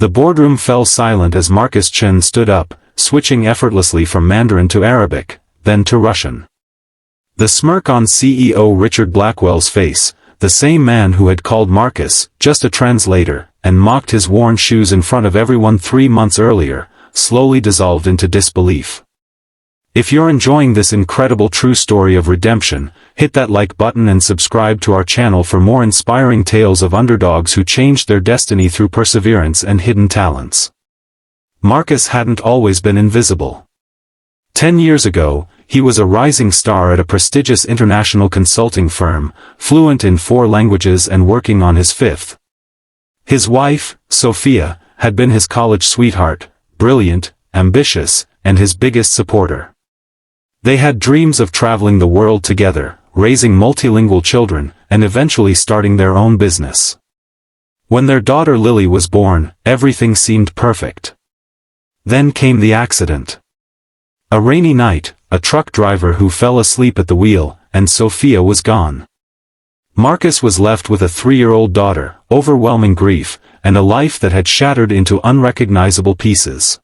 The boardroom fell silent as Marcus Chen stood up, switching effortlessly from Mandarin to Arabic, then to Russian. The smirk on CEO Richard Blackwell's face, the same man who had called Marcus just a translator, and mocked his worn shoes in front of everyone 3 months earlier, slowly dissolved into disbelief. If you're enjoying this incredible true story of redemption, hit that like button and subscribe to our channel for more inspiring tales of underdogs who changed their destiny through perseverance and hidden talents. Marcus hadn't always been invisible. 10 years ago, he was a rising star at a prestigious international consulting firm, fluent in 4 languages and working on his 5th. His wife, Sophia, had been his college sweetheart, brilliant, ambitious, and his biggest supporter. They had dreams of traveling the world together, raising multilingual children, and eventually starting their own business. When their daughter Lily was born, everything seemed perfect. Then came the accident. A rainy night, a truck driver who fell asleep at the wheel, and Sophia was gone. Marcus was left with a 3-year-old daughter, overwhelming grief, and a life that had shattered into unrecognizable pieces.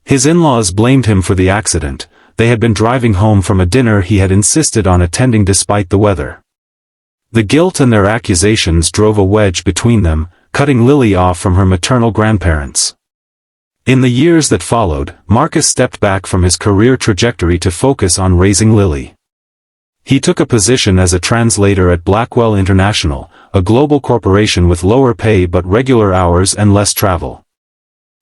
His in-laws blamed him for the accident. They had been driving home from a dinner he had insisted on attending despite the weather. The guilt and their accusations drove a wedge between them, cutting Lily off from her maternal grandparents. In the years that followed, Marcus stepped back from his career trajectory to focus on raising Lily. He took a position as a translator at Blackwell International, a global corporation with lower pay but regular hours and less travel.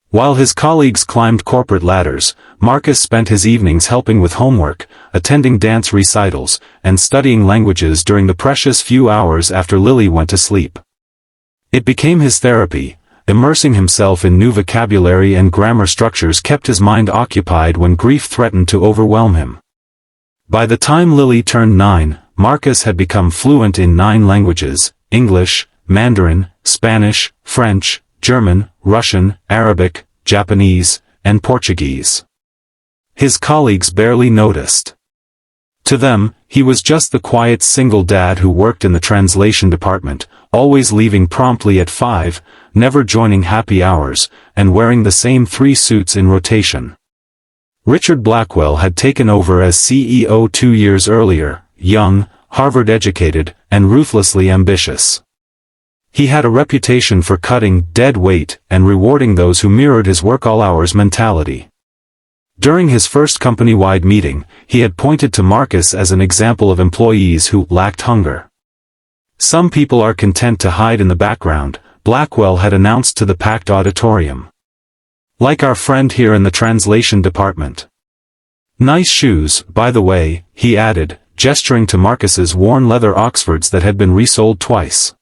While his colleagues climbed corporate ladders, Marcus spent his evenings helping with homework, attending dance recitals, and studying languages during the precious few hours after Lily went to sleep. It became his therapy. Immersing himself in new vocabulary and grammar structures kept his mind occupied when grief threatened to overwhelm him. By the time Lily turned 9, Marcus had become fluent in 9 languages: English, Mandarin, Spanish, French, German, Russian, Arabic, Japanese, and Portuguese. His colleagues barely noticed. To them, he was just the quiet single dad who worked in the translation department, always leaving promptly at 5, never joining happy hours, and wearing the same 3 suits in rotation. Richard Blackwell had taken over as CEO 2 years earlier, young, Harvard-educated, and ruthlessly ambitious. He had a reputation for cutting dead weight and rewarding those who mirrored his work-all-hours mentality. During his first company-wide meeting, he had pointed to Marcus as an example of employees who lacked hunger. "Some people are content to hide in the background," Blackwell had announced to the packed auditorium. "Like our friend here in the translation department. Nice shoes, by the way," he added, gesturing to Marcus's worn leather Oxfords that had been resoled twice.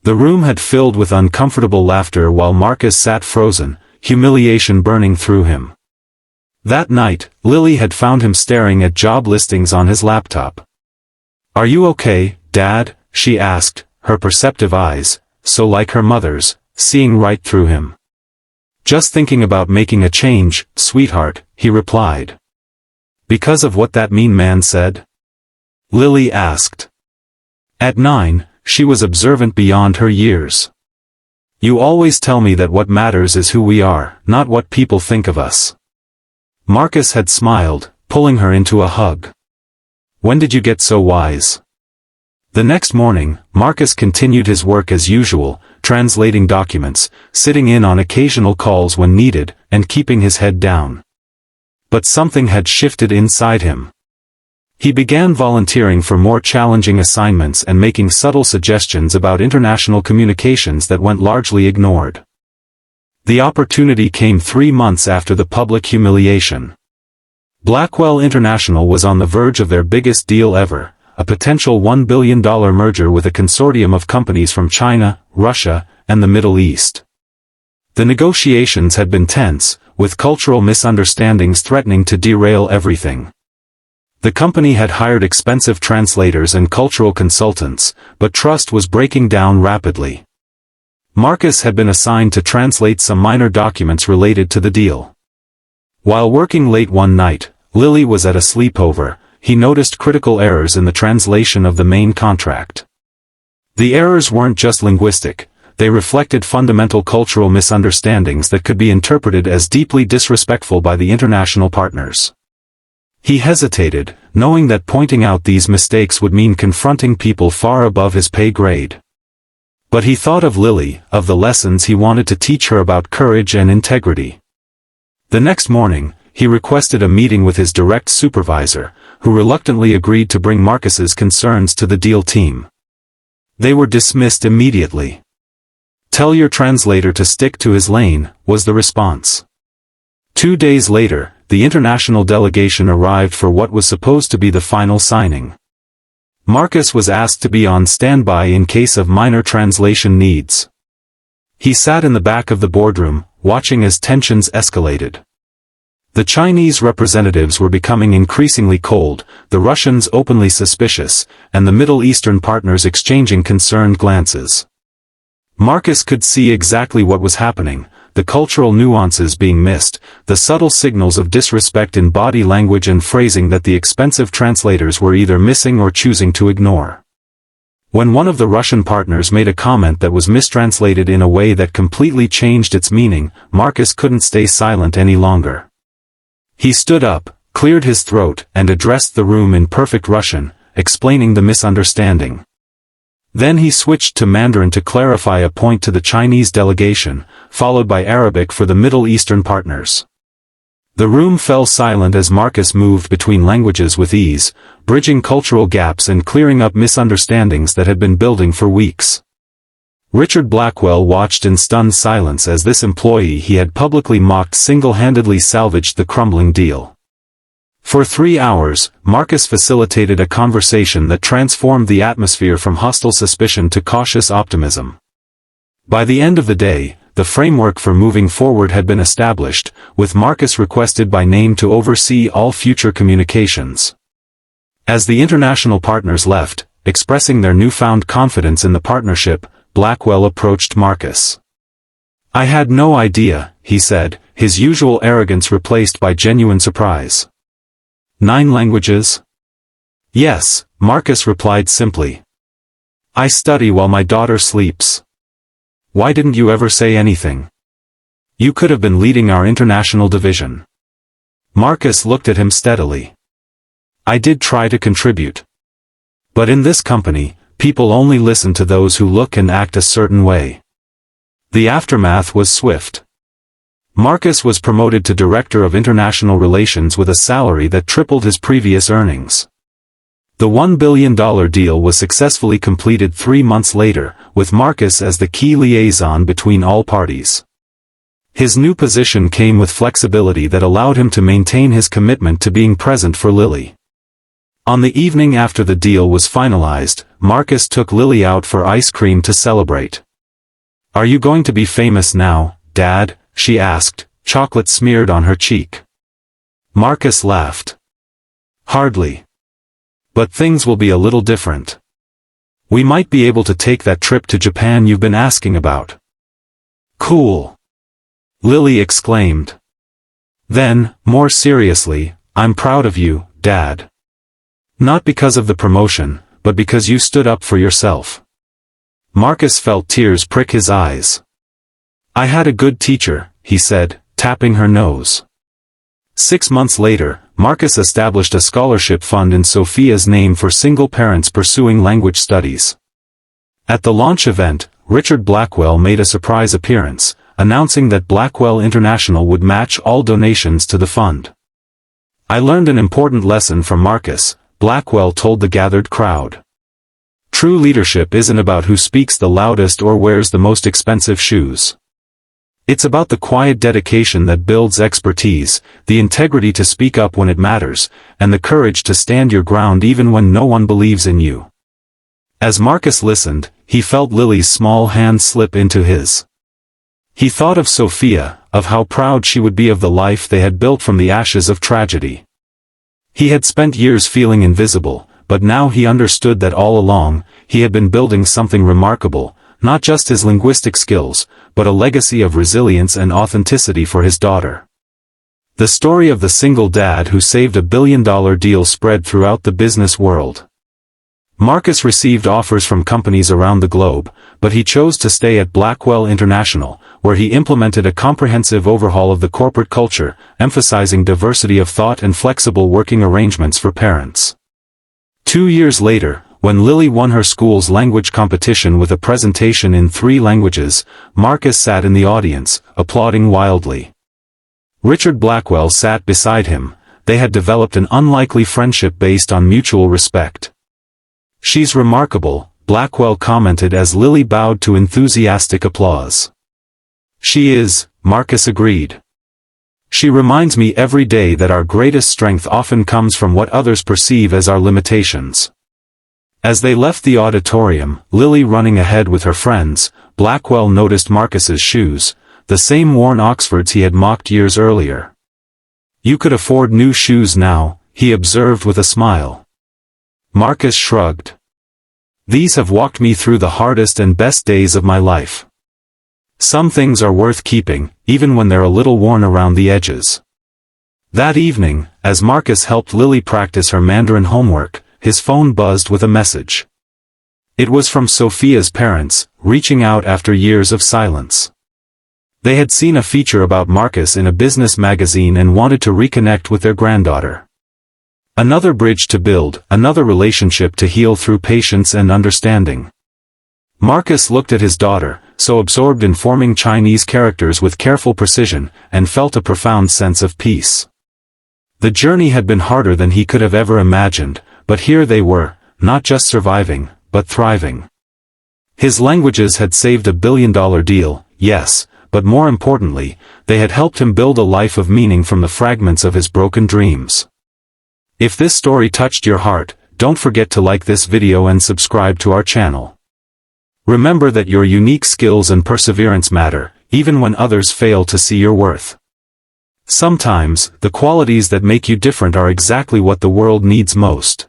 The room had filled with uncomfortable laughter while Marcus sat frozen, humiliation burning through him. That night, Lily had found him staring at job listings on his laptop. "Are you okay, Dad?" she asked, her perceptive eyes, so like her mother's, seeing right through him. "Just thinking about making a change, sweetheart," he replied. "Because of what that mean man said?" Lily asked. At 9, she was observant beyond her years. "You always tell me that what matters is who we are, not what people think of us." Marcus had smiled, pulling her into a hug. "When did you get so wise?" The next morning, Marcus continued his work as usual, translating documents, sitting in on occasional calls when needed, and keeping his head down. But something had shifted inside him. He began volunteering for more challenging assignments and making subtle suggestions about international communications that went largely ignored. The opportunity came 3 months after the public humiliation. Blackwell International was on the verge of their biggest deal ever, a potential $1 billion merger with a consortium of companies from China, Russia, and the Middle East. The negotiations had been tense, with cultural misunderstandings threatening to derail everything. The company had hired expensive translators and cultural consultants, but trust was breaking down rapidly. Marcus had been assigned to translate some minor documents related to the deal. While working late one night, Lily was at a sleepover. He noticed critical errors in the translation of the main contract. The errors weren't just linguistic, they reflected fundamental cultural misunderstandings that could be interpreted as deeply disrespectful by the international partners. He hesitated, knowing that pointing out these mistakes would mean confronting people far above his pay grade. But he thought of Lily, of the lessons he wanted to teach her about courage and integrity. The next morning, he requested a meeting with his direct supervisor, who reluctantly agreed to bring Marcus's concerns to the deal team. They were dismissed immediately. "Tell your translator to stick to his lane," was the response. 2 days later, the international delegation arrived for what was supposed to be the final signing. Marcus was asked to be on standby in case of minor translation needs. He sat in the back of the boardroom, watching as tensions escalated. The Chinese representatives were becoming increasingly cold, the Russians openly suspicious, and the Middle Eastern partners exchanging concerned glances. Marcus could see exactly what was happening, the cultural nuances being missed, the subtle signals of disrespect in body language and phrasing that the expensive translators were either missing or choosing to ignore. When one of the Russian partners made a comment that was mistranslated in a way that completely changed its meaning, Marcus couldn't stay silent any longer. He stood up, cleared his throat, and addressed the room in perfect Russian, explaining the misunderstanding. Then he switched to Mandarin to clarify a point to the Chinese delegation, followed by Arabic for the Middle Eastern partners. The room fell silent as Marcus moved between languages with ease, bridging cultural gaps and clearing up misunderstandings that had been building for weeks. Richard Blackwell watched in stunned silence as this employee he had publicly mocked single-handedly salvaged the crumbling deal. For 3 hours, Marcus facilitated a conversation that transformed the atmosphere from hostile suspicion to cautious optimism. By the end of the day, the framework for moving forward had been established, with Marcus requested by name to oversee all future communications. As the international partners left, expressing their newfound confidence in the partnership, Blackwell approached Marcus. "I had no idea," he said, his usual arrogance replaced by genuine surprise. 9 languages? "Yes," Marcus replied simply. "I study while my daughter sleeps." "Why didn't you ever say anything? You could have been leading our international division." Marcus looked at him steadily. "I did try to contribute. But in this company, people only listen to those who look and act a certain way." The aftermath was swift. Marcus was promoted to Director of International Relations with a salary that tripled his previous earnings. The $1 billion deal was successfully completed 3 months later, with Marcus as the key liaison between all parties. His new position came with flexibility that allowed him to maintain his commitment to being present for Lily. On the evening after the deal was finalized, Marcus took Lily out for ice cream to celebrate. "Are you going to be famous now, Dad?" she asked, chocolate smeared on her cheek. Marcus laughed. "Hardly. But things will be a little different. We might be able to take that trip to Japan you've been asking about." "Cool!" Lily exclaimed. Then, more seriously, "I'm proud of you, Dad. Not because of the promotion, but because you stood up for yourself." Marcus felt tears prick his eyes. "I had a good teacher," he said, tapping her nose. 6 months later, Marcus established a scholarship fund in Sophia's name for single parents pursuing language studies. At the launch event, Richard Blackwell made a surprise appearance, announcing that Blackwell International would match all donations to the fund. "I learned an important lesson from Marcus," Blackwell told the gathered crowd. "True leadership isn't about who speaks the loudest or wears the most expensive shoes. It's about the quiet dedication that builds expertise, the integrity to speak up when it matters, and the courage to stand your ground even when no one believes in you." As Marcus listened, he felt Lily's small hand slip into his. He thought of Sophia, of how proud she would be of the life they had built from the ashes of tragedy. He had spent years feeling invisible, but now he understood that all along, he had been building something remarkable, not just his linguistic skills, but a legacy of resilience and authenticity for his daughter. The story of the single dad who saved $1 billion deal spread throughout the business world. Marcus received offers from companies around the globe, but he chose to stay at Blackwell International, where he implemented a comprehensive overhaul of the corporate culture, emphasizing diversity of thought and flexible working arrangements for parents. 2 years later, when Lily won her school's language competition with a presentation in 3 languages, Marcus sat in the audience, applauding wildly. Richard Blackwell sat beside him. They had developed an unlikely friendship based on mutual respect. "She's remarkable," Blackwell commented as Lily bowed to enthusiastic applause. "She is," Marcus agreed. "She reminds me every day that our greatest strength often comes from what others perceive as our limitations." As they left the auditorium, Lily running ahead with her friends, Blackwell noticed Marcus's shoes, the same worn Oxfords he had mocked years earlier. "You could afford new shoes now," he observed with a smile. Marcus shrugged. "These have walked me through the hardest and best days of my life. Some things are worth keeping, even when they're a little worn around the edges." That evening, as Marcus helped Lily practice her Mandarin homework, his phone buzzed with a message. It was from Sophia's parents, reaching out after years of silence. They had seen a feature about Marcus in a business magazine and wanted to reconnect with their granddaughter. Another bridge to build, another relationship to heal through patience and understanding. Marcus looked at his daughter, so absorbed in forming Chinese characters with careful precision, and felt a profound sense of peace. The journey had been harder than he could have ever imagined, but here they were, not just surviving, but thriving. His languages had saved a billion-dollar deal, yes, but more importantly, they had helped him build a life of meaning from the fragments of his broken dreams. If this story touched your heart, don't forget to like this video and subscribe to our channel. Remember that your unique skills and perseverance matter, even when others fail to see your worth. Sometimes, the qualities that make you different are exactly what the world needs most.